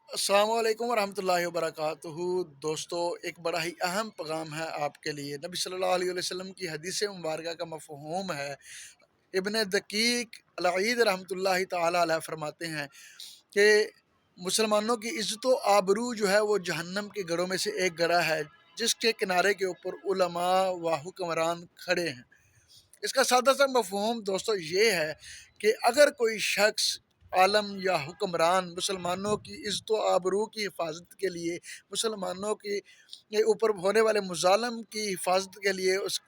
अस्सलाम वालेकुम वरहमतुल्लाहि वबरकातुहू। दोस्तों, एक बड़ा ही अहम पैगाम है आपके लिए। नबी सल्लल्लाहु अलैहि वसल्लम की हदीस मुबारक का मफ़हूम है। इब्न दकीक अल-ईद रहमतुल्लाहि ताला अलैह फरमाते हैं कि मुसलमानों की इज़्ज़त व आबरू जो है वो जहन्नम के गढ़ों में से एक गड़ा है, जिसके किनारे के ऊपर उलमा व हुक्मरान खड़े हैं। इसका सादा सा मफ़हूम दोस्तों ये है कि अगर कोई शख्स, आलम या हुक्मरान मुसलमानों की इज़्ज़त व आबरू की हिफाजत के लिए, मुसलमानों की के ऊपर होने वाले मुज़ालम की हिफाजत के लिए, उस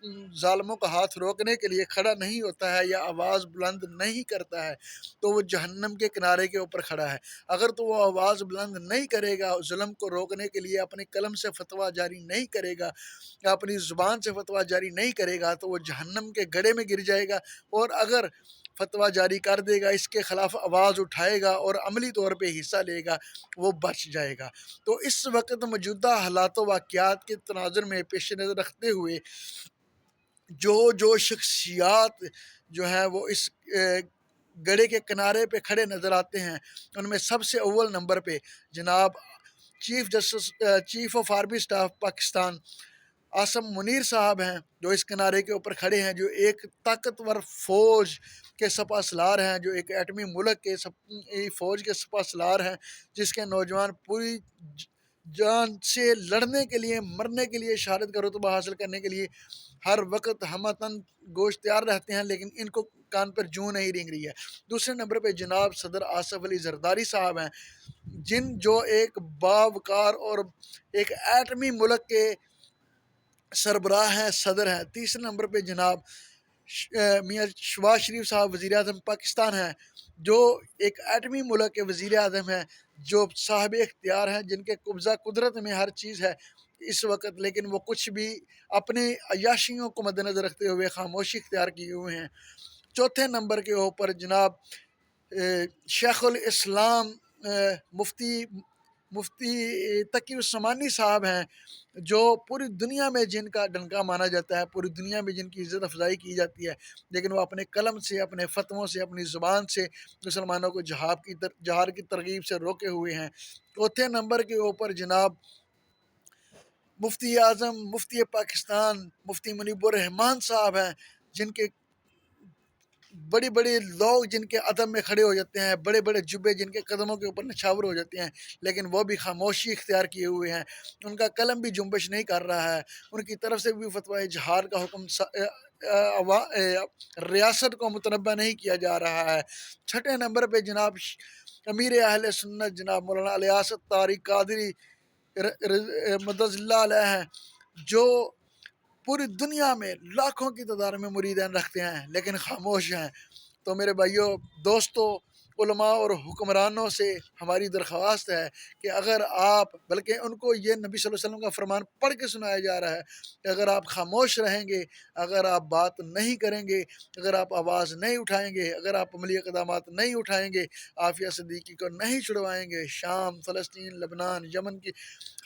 ज़ालिमों का हाथ रोकने के लिए खड़ा नहीं होता है या आवाज़ बुलंद नहीं करता है, तो वो जहन्नम के किनारे के ऊपर खड़ा है। अगर तो वो आवाज़ बुलंद नहीं करेगा, ज़ुल्म को रोकने के लिए अपने कलम से फ़तवा जारी नहीं करेगा या अपनी ज़ुबान से फ़तवा जारी नहीं करेगा, तो वो जहन्नम के गड्ढे में गिर जाएगा। और अगर फ़तवा जारी कर देगा, इसके ख़िलाफ़ आवाज़ उठाएगा और अमली तौर पे हिस्सा लेगा, वो बच जाएगा। तो इस वक़्त मौजूदा हालात व वाक़यात के तनाज़ुर में पेश नज़र रखते हुए जो शख्सियात जो हैं वो इस गड्ढे के किनारे पे खड़े नज़र आते हैं, उनमें सबसे अव्वल नंबर पे जनाब chief of army staff Pakistan Asim Munir sahab हैं, जो इस किनारे के ऊपर खड़े हैं, जो एक ताकतवर फ़ौज के सपा सलार हैं, जो एक एटमी मुल्क के फ़ौज के सपा सलार हैं, जिसके नौजवान पूरी जान से लड़ने के लिए, मरने के लिए, शहादत का रुतबा हासिल करने के लिए हर वक्त हमतन गोश तैयार रहते हैं, लेकिन इनको कान पर जूं नहीं रेंग रही है। दूसरे नंबर पे जनाब सदर आसफ अली जरदारी साहब हैं, जो एक बावकार और एक एटमी मुल्क के सरबराह हैं, सदर हैं। तीसरे नंबर पे जनाब मियाँ शहबाज शरीफ साहब वज़ीर आज़म पाकिस्तान हैं, जो एक एटमी मुल्क के वज़ीर आज़म हैं, जो साहिब इख्तियार हैं, जिनके कब्ज़ा कुदरत में हर चीज़ है इस वक्त, लेकिन वो कुछ भी अपनी अय्याशियों को मद्देनज़र रखते हुए खामोशी इख्तियार किए हुए हैं। चौथे नंबर के ऊपर जनाब शेखुल इस्लाम मुफ्ती मुफ्ती तकी उस्मानी साहब हैं, जो पूरी दुनिया में जिनका डंका माना जाता है, पूरी दुनिया में जिनकी इज़्ज़त अफ़ज़ाई की जाती है, लेकिन वो अपने कलम से, अपने फ़तवों से, अपनी ज़ुबान से मुसलमानों को जहाद की तरगीब से रोके हुए हैं। चौथे नंबर के ऊपर जनाब मुफ्ती आज़म मुफ्ती पाकिस्तान मुफ्ती मुनीबुर रहमान साहब हैं, जिनके बड़ी बड़ी लोग जिनके अदब में खड़े हो जाते हैं, बड़े बड़े जुब्बे जिनके कदमों के ऊपर नछावर हो जाते हैं, लेकिन वो भी खामोशी इख्तियार किए हुए हैं। उनका कलम भी जुम्बिश नहीं कर रहा है, उनकी तरफ से भी फतवा जहार का हुक्म रियासत को मुतनब्बा नहीं किया जा रहा है। छठे नंबर पे जनाब अमीर अहले सुन्नत जनाब मौलाना इलियास तारिक कादरी मदज़िल्लाह अलैह हैं, जो पूरी दुनिया में लाखों की तादाद में मुरीदान रखते हैं, लेकिन खामोश हैं। तो मेरे भाइयों, दोस्तों, उलमा और हुक्मरानों से हमारी दरख्वास्त है कि अगर आप, बल्कि उनको ये नबी सल्लल्लाहु अलैहि वसल्लम का फरमान पढ़ के सुनाया जा रहा है कि अगर आप खामोश रहेंगे, अगर आप बात नहीं करेंगे, अगर आप आवाज़ नहीं उठाएंगे, अगर आप अमली इक़दामात नहीं उठाएंगे, आफ़िया सिद्दीकी को नहीं छुड़वाएंगे, शाम, फ़लस्तीन, लबनान, यमन के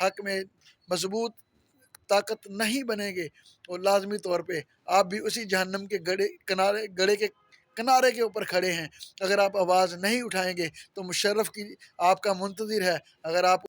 हक़ में मज़बूत ताकत नहीं बनेंगे, और लाजमी तौर पे आप भी उसी जहन्नम के गड़े के किनारे के ऊपर खड़े हैं। अगर आप आवाज़ नहीं उठाएंगे तो मुशर्रफ की आपका मुंतज़िर है। अगर आप